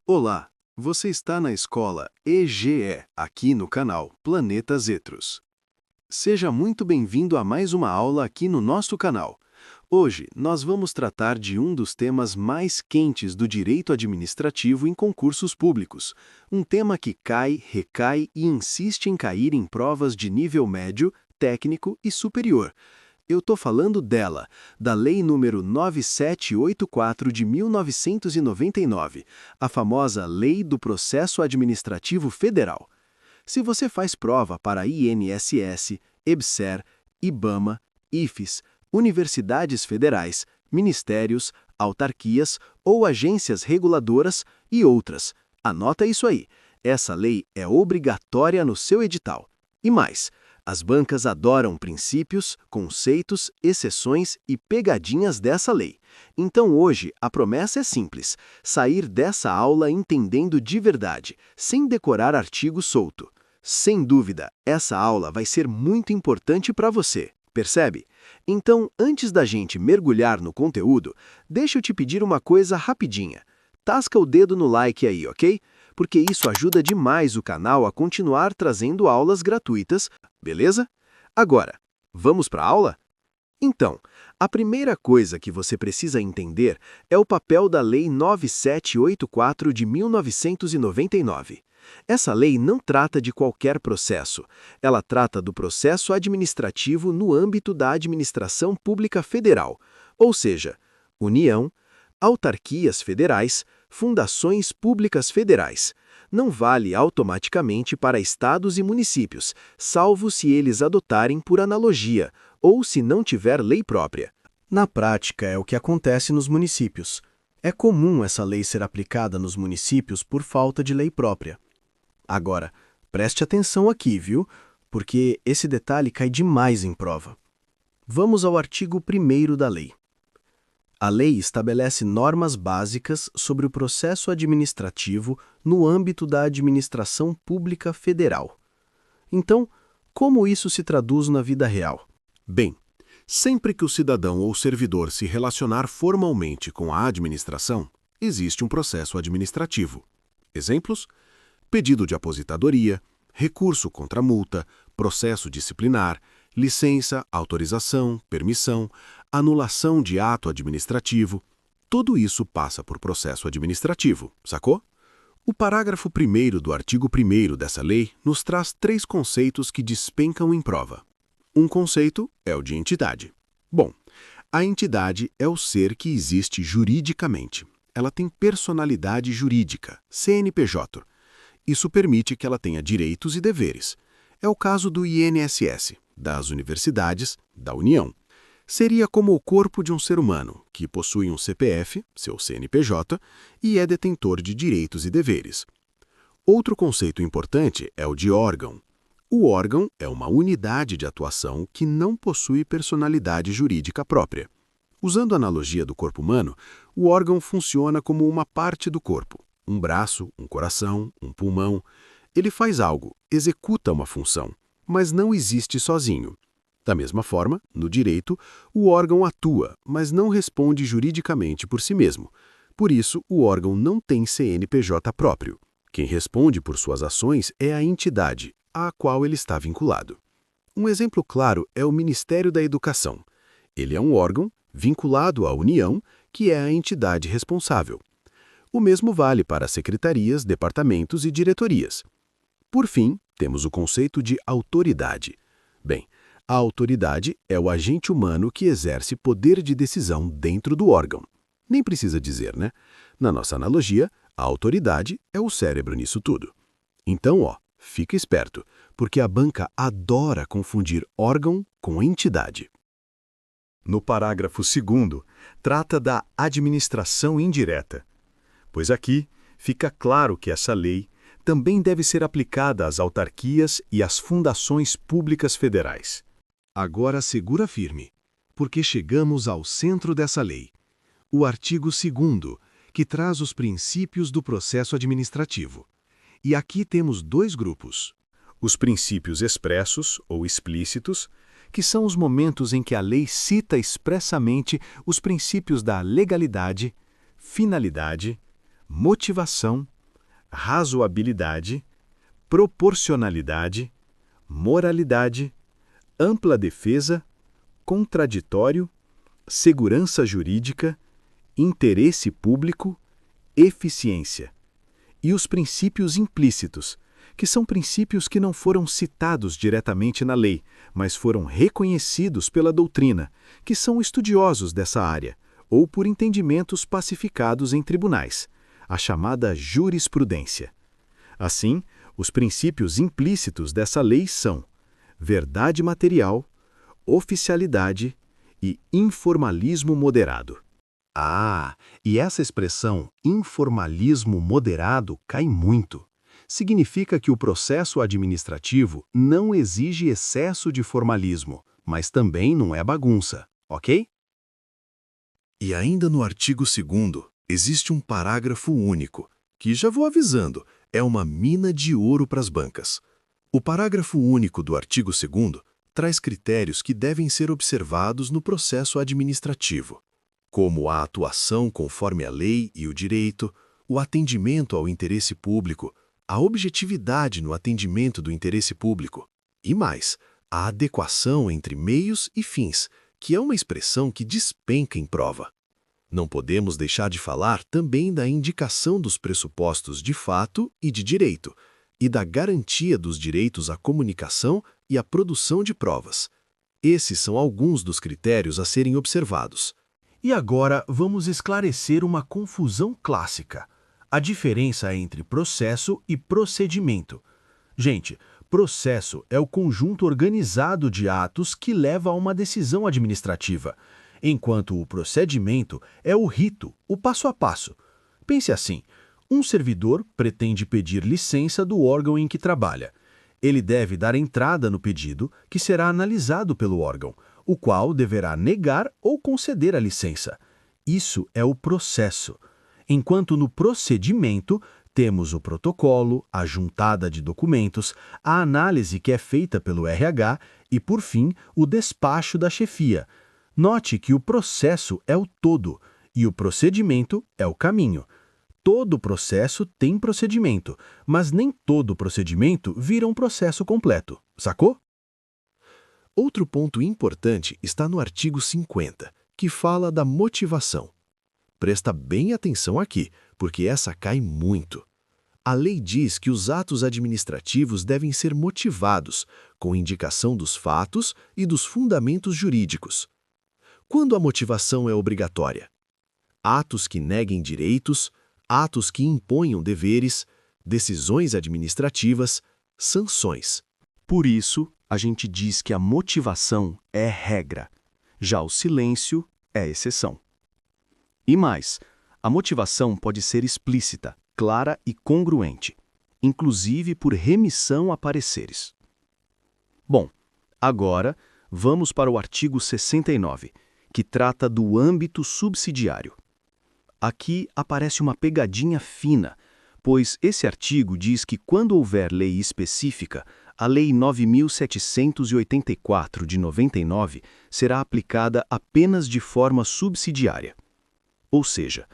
Olá, você está na escola EGE, aqui no canal Planeta Zetros. Seja muito bem-vindo a mais uma aula aqui no nosso canal. Hoje, nós vamos tratar de um dos temas mais quentes do direito administrativo em concursos públicos, um tema que cai, recai e insiste em cair em provas de nível médio, técnico e superior. Eu estou falando dela, da Lei nº 9784 de 1999, a famosa Lei do Processo Administrativo Federal. Se você faz prova para INSS, EBSER, IBAMA, IFES, universidades federais, ministérios, autarquias ou agências reguladoras e outras, anota isso aí. Essa lei é obrigatória no seu edital. E mais, as bancas adoram princípios, conceitos, exceções e pegadinhas dessa lei. Então hoje a promessa é simples: sair dessa aula entendendo de verdade, sem decorar artigo solto. Sem dúvida, essa aula vai ser muito importante para você, percebe? Então, antes da gente mergulhar no conteúdo, deixa eu te pedir uma coisa rapidinha. Tasca o dedo no like aí, ok? Porque isso ajuda demais o canal a continuar trazendo aulas gratuitas, beleza? Agora, vamos para a aula? Então, a primeira coisa que você precisa entender é o papel da Lei 9784 de 1999. Essa lei não trata de qualquer processo. Ela trata do processo administrativo no âmbito da administração pública federal, ou seja, União, autarquias federais, fundações públicas federais. Não vale automaticamente para estados e municípios, salvo se eles adotarem por analogia ou se não tiver lei própria. Na prática, é o que acontece nos municípios. É comum essa lei ser aplicada nos municípios por falta de lei própria. Agora, preste atenção aqui, viu? Porque esse detalhe cai demais em prova. Vamos ao artigo 1º da lei. A lei estabelece normas básicas sobre o processo administrativo no âmbito da administração pública federal. Então, como isso se traduz na vida real? Bem, sempre que o cidadão ou servidor se relacionar formalmente com a administração, existe um processo administrativo. Exemplos? Pedido de aposentadoria, recurso contra multa, processo disciplinar, licença, autorização, permissão, anulação de ato administrativo. Tudo isso passa por processo administrativo, sacou? O parágrafo 1º do artigo 1º dessa lei nos traz 3 conceitos que despencam em prova. Um conceito é o de entidade. Bom, a entidade é o ser que existe juridicamente. Ela tem personalidade jurídica, CNPJ. Isso permite que ela tenha direitos e deveres. É o caso do INSS, das universidades, da União. Seria como o corpo de um ser humano, que possui um CPF, seu CNPJ, e é detentor de direitos e deveres. Outro conceito importante é o de órgão. O órgão é uma unidade de atuação que não possui personalidade jurídica própria. Usando a analogia do corpo humano, o órgão funciona como uma parte do corpo. Um braço, um coração, um pulmão. Ele faz algo, executa uma função, mas não existe sozinho. Da mesma forma, no direito, o órgão atua, mas não responde juridicamente por si mesmo. Por isso, o órgão não tem CNPJ próprio. Quem responde por suas ações é a entidade, à qual ele está vinculado. Um exemplo claro é o Ministério da Educação. Ele é um órgão vinculado à União, que é a entidade responsável. O mesmo vale para secretarias, departamentos e diretorias. Por fim, temos o conceito de autoridade. Bem, a autoridade é o agente humano que exerce poder de decisão dentro do órgão. Nem precisa dizer, né? Na nossa analogia, a autoridade é o cérebro nisso tudo. Então, fica esperto, porque a banca adora confundir órgão com entidade. No parágrafo 2º, trata da administração indireta, pois aqui fica claro que essa lei também deve ser aplicada às autarquias e às fundações públicas federais. Agora segura firme, porque chegamos ao centro dessa lei. O artigo 2º, que traz os princípios do processo administrativo. E aqui temos 2 grupos. Os princípios expressos ou explícitos, que são os momentos em que a lei cita expressamente os princípios da legalidade, finalidade, motivação razoabilidade, proporcionalidade, moralidade, ampla defesa, contraditório, segurança jurídica, interesse público, eficiência. E os princípios implícitos, que são princípios que não foram citados diretamente na lei, mas foram reconhecidos pela doutrina, que são estudiosos dessa área, ou por entendimentos pacificados em tribunais, a chamada jurisprudência. Assim, os princípios implícitos dessa lei são verdade material, oficialidade e informalismo moderado. Ah, e essa expressão informalismo moderado cai muito. Significa que o processo administrativo não exige excesso de formalismo, mas também não é bagunça, ok? E ainda no artigo 2º, existe um parágrafo único, que já vou avisando, é uma mina de ouro para as bancas. O parágrafo único do artigo 2º traz critérios que devem ser observados no processo administrativo, como a atuação conforme a lei e o direito, o atendimento ao interesse público, a objetividade no atendimento do interesse público e mais, a adequação entre meios e fins, que é uma expressão que despenca em prova. Não podemos deixar de falar também da indicação dos pressupostos de fato e de direito, e da garantia dos direitos à comunicação e à produção de provas. Esses são alguns dos critérios a serem observados. E agora vamos esclarecer uma confusão clássica: a diferença entre processo e procedimento. Gente, processo é o conjunto organizado de atos que leva a uma decisão administrativa, enquanto o procedimento é o rito, o passo a passo. Pense assim: um servidor pretende pedir licença do órgão em que trabalha. Ele deve dar entrada no pedido, que será analisado pelo órgão, o qual deverá negar ou conceder a licença. Isso é o processo. Enquanto no procedimento, temos o protocolo, a juntada de documentos, a análise que é feita pelo RH e, por fim, o despacho da chefia. Note que o processo é o todo e o procedimento é o caminho. Todo processo tem procedimento, mas nem todo procedimento vira um processo completo. Sacou? Outro ponto importante está no artigo 50, que fala da motivação. Presta bem atenção aqui, porque essa cai muito. A lei diz que os atos administrativos devem ser motivados, com indicação dos fatos e dos fundamentos jurídicos. Quando a motivação é obrigatória? Atos que neguem direitos, atos que imponham deveres, decisões administrativas, sanções. Por isso, a gente diz que a motivação é regra. Já o silêncio é exceção. E mais, a motivação pode ser explícita, clara e congruente, inclusive por remissão a pareceres. Bom, agora vamos para o artigo 69, que trata do âmbito subsidiário. Aqui aparece uma pegadinha fina, pois esse artigo diz que quando houver lei específica, a Lei 9.784 de 99 será aplicada apenas de forma subsidiária. Ou seja,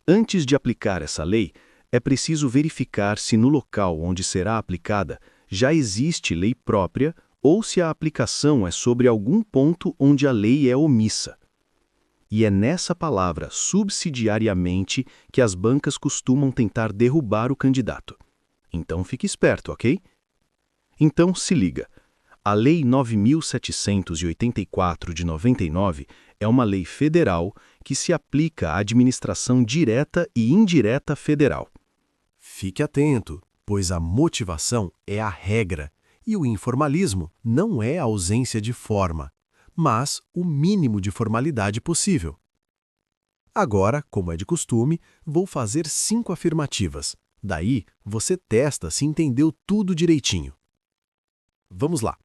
antes de aplicar essa lei, é preciso verificar se no local onde será aplicada já existe lei própria ou se a aplicação é sobre algum ponto onde a lei é omissa. E é nessa palavra, subsidiariamente, que as bancas costumam tentar derrubar o candidato. Então fique esperto, ok? Então se liga. A Lei 9.784 de 99 é uma lei federal que se aplica à administração direta e indireta federal. Fique atento, pois a motivação é a regra e o informalismo não é a ausência de forma, mas o mínimo de formalidade possível. Agora, como é de costume, vou fazer 5 afirmativas. Daí, você testa se entendeu tudo direitinho. Vamos lá.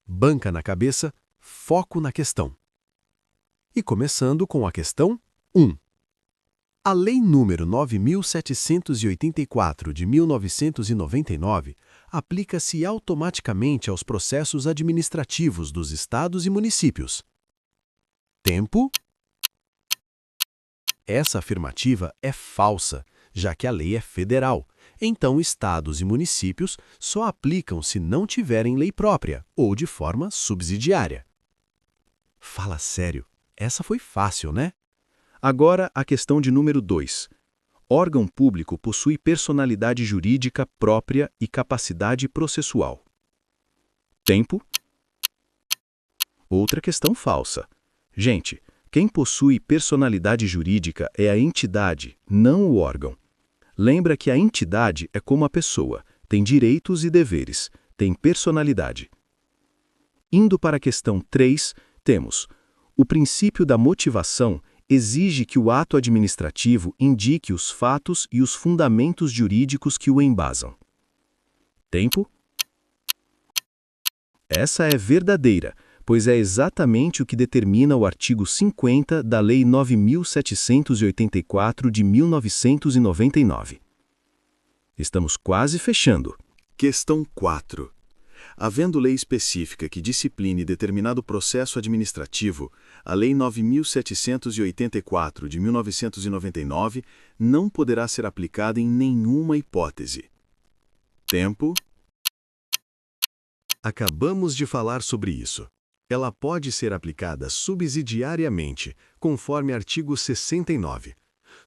Banca na cabeça, foco na questão. E começando com a questão 1. A Lei nº 9.784 de 1999 aplica-se automaticamente aos processos administrativos dos estados e municípios. Tempo. Essa afirmativa é falsa, já que a lei é federal. Então, estados e municípios só aplicam se não tiverem lei própria ou de forma subsidiária. Fala sério, essa foi fácil, né? Agora, a questão de número 2. Órgão público possui personalidade jurídica própria e capacidade processual. Tempo. Outra questão falsa. Gente, quem possui personalidade jurídica é a entidade, não o órgão. Lembra que a entidade é como a pessoa, tem direitos e deveres, tem personalidade. Indo para a questão 3, temos: o princípio da motivação exige que o ato administrativo indique os fatos e os fundamentos jurídicos que o embasam. Tempo. Essa é verdadeira, pois é exatamente o que determina o artigo 50 da Lei 9.784 de 1999. Estamos quase fechando. Questão 4. Havendo lei específica que discipline determinado processo administrativo, a Lei 9.784 de 1999 não poderá ser aplicada em nenhuma hipótese. Tempo. Acabamos de falar sobre isso. Ela pode ser aplicada subsidiariamente, conforme artigo 69.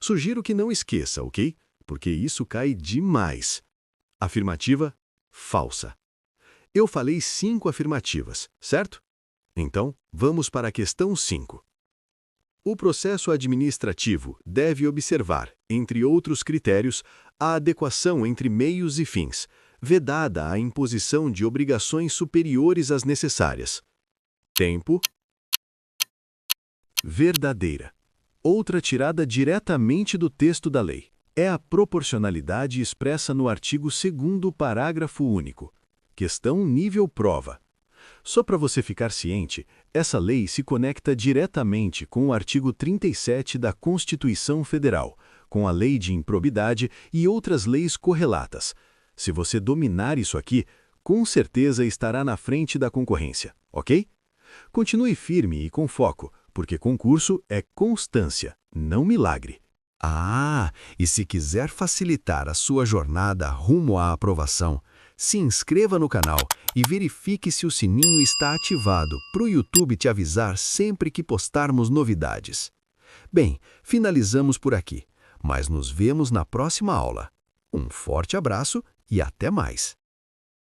Sugiro que não esqueça, ok? Porque isso cai demais. Afirmativa: falsa. Eu falei 5 afirmativas, certo? Então, vamos para a questão 5. O processo administrativo deve observar, entre outros critérios, a adequação entre meios e fins, vedada a imposição de obrigações superiores às necessárias. Tempo. Verdadeira. Outra tirada diretamente do texto da lei. É a proporcionalidade expressa no artigo 2º, parágrafo único. Questão nível prova. Só para você ficar ciente, essa lei se conecta diretamente com o artigo 37 da Constituição Federal, com a Lei de Improbidade e outras leis correlatas. Se você dominar isso aqui, com certeza estará na frente da concorrência, ok? Continue firme e com foco, porque concurso é constância, não milagre. Ah, e se quiser facilitar a sua jornada rumo à aprovação, se inscreva no canal e verifique se o sininho está ativado para o YouTube te avisar sempre que postarmos novidades. Bem, finalizamos por aqui, mas nos vemos na próxima aula. Um forte abraço e até mais!